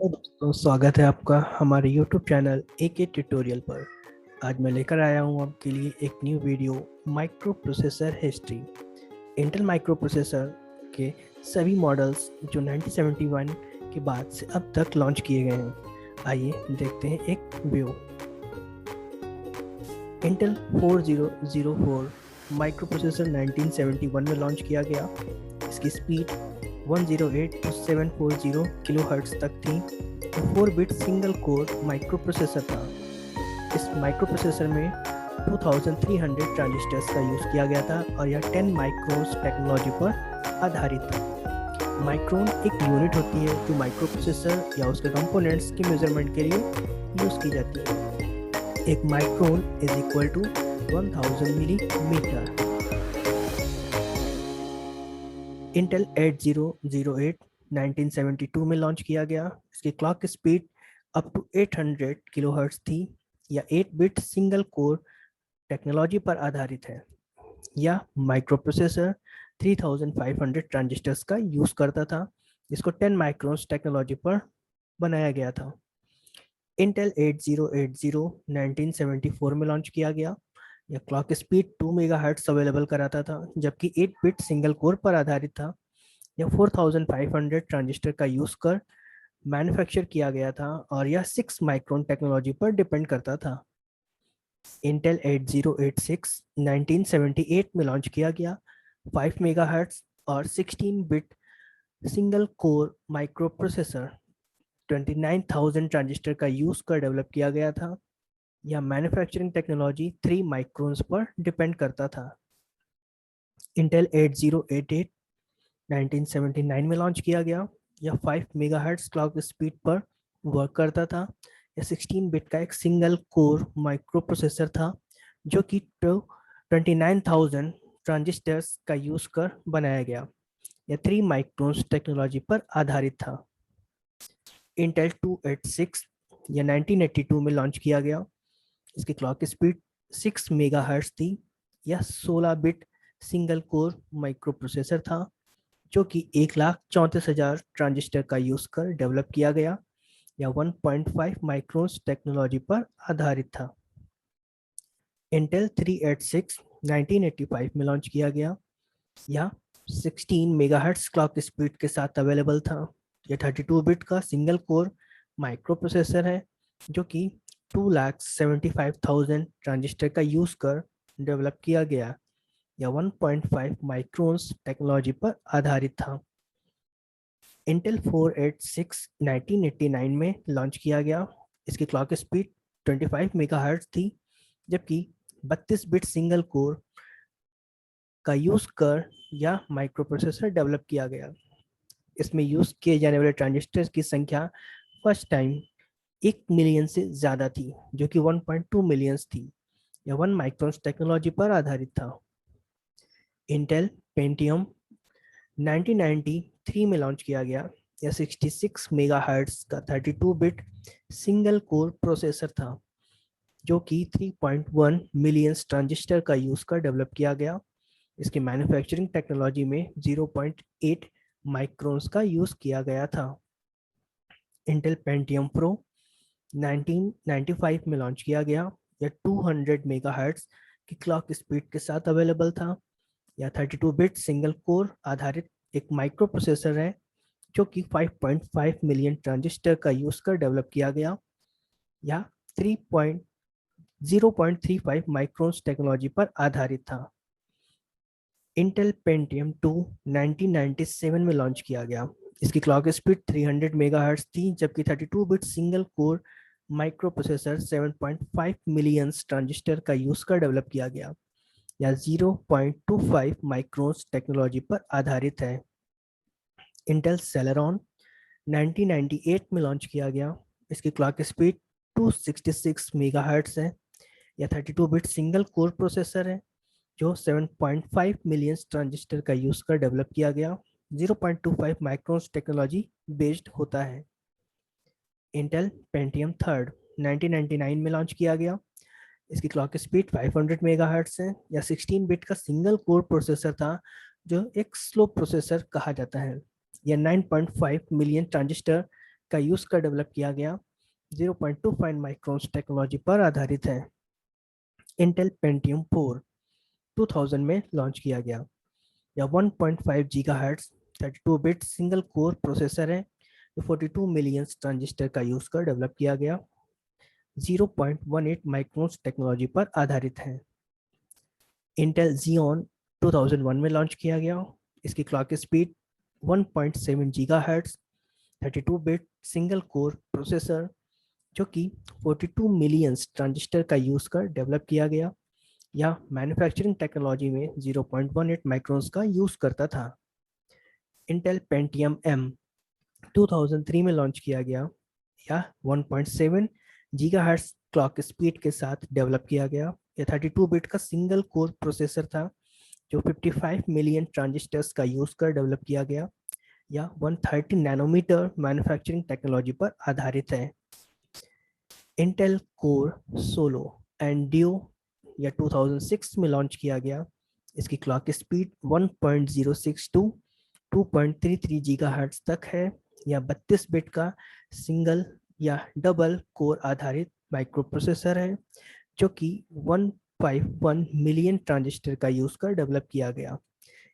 Hello दोस्तों, स्वागत है आपका हमारे YouTube चैनल AK ट्यूटोरियल पर। आज मैं लेकर आया हूँ आपके लिए एक new video micro processor history. Intel micro processor के सभी मॉडल्स जो 1971 के बाद से अब तक लॉन्च किए गए हैं। आइए देखते हैं एक व्यू। इंटेल 4004 माइक्रो प्रोसेसर 1971 में लॉन्च किया गया। इसकी स्पीड 108 to 740 किलोहर्ट्ज़ तक थी। 4 bit single core micro processor था। इस माइक्रो प्रोसेसर में 2300 ट्रांजिस्टर्स का यूज़ किया गया था और यह 10 माइक्रोन्स टेक्नोलॉजी पर आधारित था। माइक्रोन एक यूनिट होती है जो माइक्रो प्रोसेसर या उसके कंपोनेंट्स की मेजरमेंट के लिए यूज़ की जाती है। एक micron is equal to 1000 millimetre. Intel 8008 1972 में लॉन्च किया गया। इसकी clock speed up to 800 kilohertz थी। यह 8 बिट सिंगल कोर टेक्नोलॉजी पर आधारित है। यह माइक्रो प्रोसेसर 3500 ट्रांजिस्टर्स का यूज़ करता था, जिसको 10 माइक्रोन्स टेक्नोलॉजी पर बनाया गया था। इंटेल 8080 1974 में लॉन्च किया गया। यह क्लॉक स्पीड 2 मेगाहर्ट्ज़ अवेलेबल कराता था, जबकि 8 बिट सिंगल कोर पर आधारित था। यह 4500 ट्रांजिस्टर का यूज़ कर मैन्युफैक्चर किया गया था और यह 6 माइक्रोन टेक्नोलॉजी पर डिपेंड करता था। इंटेल 8086 1978 में लॉन्च किया गया। 5 मेगाहर्ट्ज़ और 16 bit single core micro processor 29000 transistor का यूज़ कर डेवलप किया गया था। यह मैन्युफैक्चरिंग टेक्नोलॉजी 3 माइक्रोन्स पर डिपेंड करता था। इंटेल 8088 1979 में लॉन्च किया गया। यह 5 मेगाहर्ट्ज़ क्लॉक स्पीड पर वर्क करता था। यह 16 बिट का एक सिंगल कोर माइक्रो प्रोसेसर था जो कि 29000 ट्रांजिस्टर्स का यूज़ कर बनाया गया। यह 3 माइक्रोन्स टेक्नोलॉजी पर आधारित था। इंटेल 286 यह 1982 में लॉन्च किया गया। इसकी क्लॉक स्पीड 6 मेगाहर्ट्ज़ थी। यह 16 bit single core micro processor था जो कि 1,34,000 ट्रांजिस्टर का यूज़ कर डेवलप किया गया। यह 1.5 माइक्रोन्स टेक्नोलॉजी पर आधारित था। इंटेल 386 1985 में लॉन्च किया गया। यह 16 मेगाहर्ट्ज़ क्लॉक स्पीड के साथ अवेलेबल था। यह 32 बिट का सिंगल कोर माइक्रो प्रोसेसर है जो कि 2,75,000 ट्रांजिस्टर का यूज़ कर डेवलप किया गया। या 1.5 माइक्रोन्स टेक्नोलॉजी पर आधारित था। इंटेल 486 1989 में लॉन्च किया गया। इसकी क्लॉक स्पीड 25 मेगाहर्ट्ज़ थी, जबकि 32 बिट सिंगल कोर का यूज़ कर यह माइक्रो प्रोसेसर डेवलप किया गया। इसमें यूज़ किए जाने वाले ट्रांजिस्टर की संख्या फर्स्ट टाइम 1 मिलियन से ज़्यादा थी, जो कि 1.2 मिलियंस थी। यह 1 माइक्रोन्स टेक्नोलॉजी पर आधारित था। इंटेल पेंटियम 1993 में लॉन्च किया गया। यह 66 मेगाहर्ट्ज़ का 32 बिट सिंगल कोर प्रोसेसर था जो कि 3.1 मिलियन ट्रांजिस्टर का यूज़ कर डेवलप किया गया। इसकी मैन्युफैक्चरिंग टेक्नोलॉजी में 0.8 माइक्रोन्स का यूज़ किया गया था। इंटेल पेंटियम प्रो 1995 में लॉन्च किया गया। यह 200 मेगाहर्ट्ज़ की क्लॉक स्पीड के साथ अवेलेबल था। यह 32 बिट सिंगल कोर आधारित एक माइक्रो प्रोसेसर है जो कि 5.5 मिलियन ट्रांजिस्टर का यूज़ कर डेवलप किया गया। यह 0.35 माइक्रोन्स टेक्नोलॉजी पर आधारित था। इंटेल पेंटियम 2 1997 में लॉन्च किया गया। इसकी क्लॉक स्पीड 300 मेगाहर्ट्ज़ थी, जबकि 32 bit single core micro processor 7.5 million transistor का यूज़ कर डेवलप किया गया। या 0.25 माइक्रोन्स टेक्नोलॉजी पर आधारित है। इंटेल सेलेरॉन 1998 में लॉन्च किया गया। इसकी क्लॉक स्पीड 266 मेगाहर्ट्ज़ है। यह 32 बिट सिंगल कोर प्रोसेसर है जो 7.5 मिलियन ट्रांजिस्टर का यूज़ कर डेवलप किया गया। 0.25 माइक्रोन्स टेक्नोलॉजी बेस्ड होता है। इंटेल पेंटियम थर्ड 1999 में लॉन्च किया गया। इसकी क्लॉक स्पीड 500 मेगाहर्ट्ज़ है। यह 16 बिट का सिंगल कोर प्रोसेसर था जो एक स्लो प्रोसेसर कहा जाता है। यह 9.5 मिलियन ट्रांजिस्टर का यूज कर डेवलप किया गया, 0.25 माइक्रोन्स टेक्नोलॉजी पर आधारित है। इंटेल पेंटियम 4 2000 में लॉन्च किया गया। यह 1.5 gigahertz 32 bit single core processor है जो 42 मिलियन ट्रांजिस्टर का यूज कर डेवलप किया गया, 0.18 माइक्रोन्स टेक्नोलॉजी पर आधारित है। इंटेल Xeon 2001 में लॉन्च किया गया। इसकी clock speed 1.7 gigahertz 32 bit single core processor जो कि 42 मिलियन ट्रांजिस्टर का यूज कर डेवलप किया गया। यह मैन्युफैक्चरिंग टेक्नोलॉजी में 0.18 माइक्रोन्स का यूज करता था। इंटेल पेंटियम M 2003 में लॉन्च किया गया। यह 1.7 गीगाहर्ट्ज क्लॉक स्पीड के साथ डेवलप किया गया। यह 32 बिट का सिंगल कोर प्रोसेसर था जो 55 मिलियन ट्रांजिस्टर्स का यूज कर डेवलप किया गया। यह 130 नैनोमीटर मैन्युफैक्चरिंग टेक्नोलॉजी पर आधारित है। Intel core solo and duo यह 2006 में लॉन्च किया गया। इसकी क्लॉक स्पीड 1.06 टू 2.33 गीगाहर्ट्ज तक है। यह 32 बिट का सिंगल या डबल कोर आधारित माइक्रो प्रोसेसर है जो कि 151 मिलियन ट्रांजिस्टर का यूज कर डेवलप किया गया।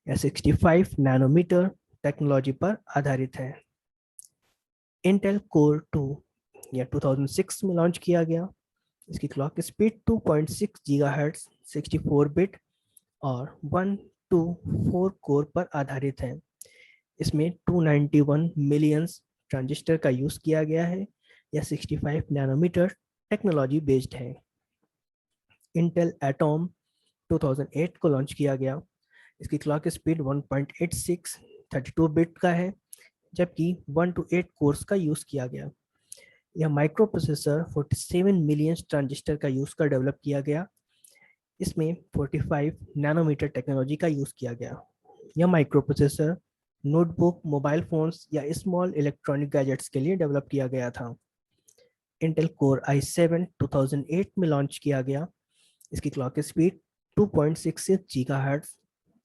यह 65 नैनोमीटर टेक्नोलॉजी पर आधारित है। इंटेल कोर 2 यह 2006 में लॉन्च किया गया। इसकी क्लॉक स्पीड 2.6 गीगाहर्ट्ज 64 बिट और 124 कोर पर आधारित है। इसमें 291 मिलियंस ट्रांजिस्टर का यूज किया गया है। यह 65 नैनोमीटर टेक्नोलॉजी बेस्ड है। इंटेल एटॉम 2008 को लॉन्च किया गया। इसकी क्लॉक स्पीड 1.86 32 बिट का है जबकि 1 to 8 कोर्स का यूज किया गया। यह माइक्रो प्रोसेसर 47 मिलियन ट्रांजिस्टर का यूज कर डेवलप किया गया। इसमें 45 नैनोमीटर टेक्नोलॉजी का यूज किया गया। यह micro processor notebook, mobile phones या स्मॉल इलेक्ट्रॉनिक गैजेट्स के लिए डेवलप किया गया था। इंटेल कोर i7 2008 में लॉन्च किया गया। इसकी क्लॉक स्पीड 2.66 गीगाहर्ट्ज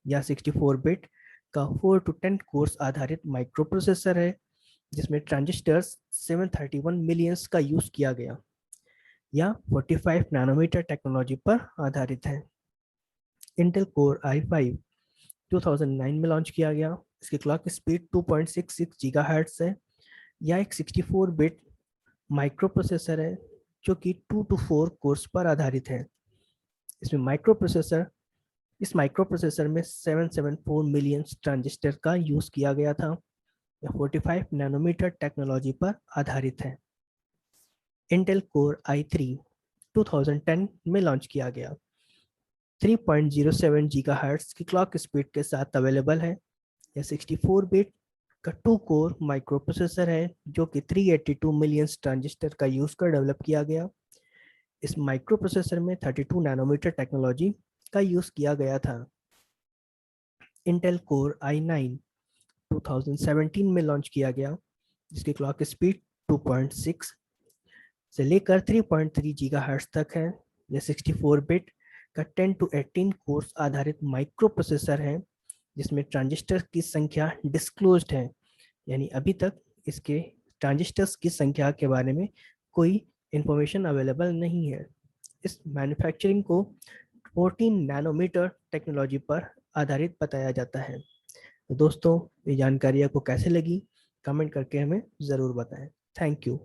या 64 बिट का 4 to 10 कोर्स आधारित माइक्रो प्रोसेसर है जिसमें ट्रांजिस्टर्स 731 मिलियंस का यूज किया गया। यह 45 नैनोमीटर टेक्नोलॉजी पर आधारित है। इंटेल कोर i5 2009 में लॉन्च किया गया। इसकी क्लॉक स्पीड 2.66 गीगाहर्ट्ज है। यह एक 64 बिट माइक्रो प्रोसेसर है जो कि 2 to 4 कोर्स पर आधारित है। इस माइक्रो प्रोसेसर में 774 मिलियन ट्रांजिस्टर का यूज किया गया था। यह 45 नैनोमीटर टेक्नोलॉजी पर आधारित है। इंटेल कोर i3 2010 में लॉन्च किया गया। 3.07 गीगाहर्ट्ज की क्लॉक स्पीड के साथ अवेलेबल है। यह 64 बिट का 2 कोर माइक्रो प्रोसेसर है जो कि 382 मिलियन ट्रांजिस्टर का यूज कर डेवलप किया गया। इस माइक्रो प्रोसेसर में 32 नैनोमीटर टेक्नोलॉजी का यूज किया गया था। इंटेल कोर i9 2017 में लॉन्च किया गया जिसकी क्लॉक स्पीड 2.6 से लेकर 3.3 गीगाहर्ट्ज तक है। यह 64 बिट का 10 to 18 कोर्स आधारित माइक्रो प्रोसेसर है जिसमें ट्रांजिस्टर की संख्या डिस्क्लोज्ड है, यानी अभी तक इसके ट्रांजिस्टर्स की संख्या के बारे में कोई इंफॉर्मेशन अवेलेबल नहीं है। इस मैन्युफैक्चरिंग को 14 नैनोमीटर टेक्नोलॉजी पर आधारित बताया जाता है। तो दोस्तों, ये जानकारी आपको कैसे लगी कमेंट करके हमें ज़रूर बताएं। Thank you.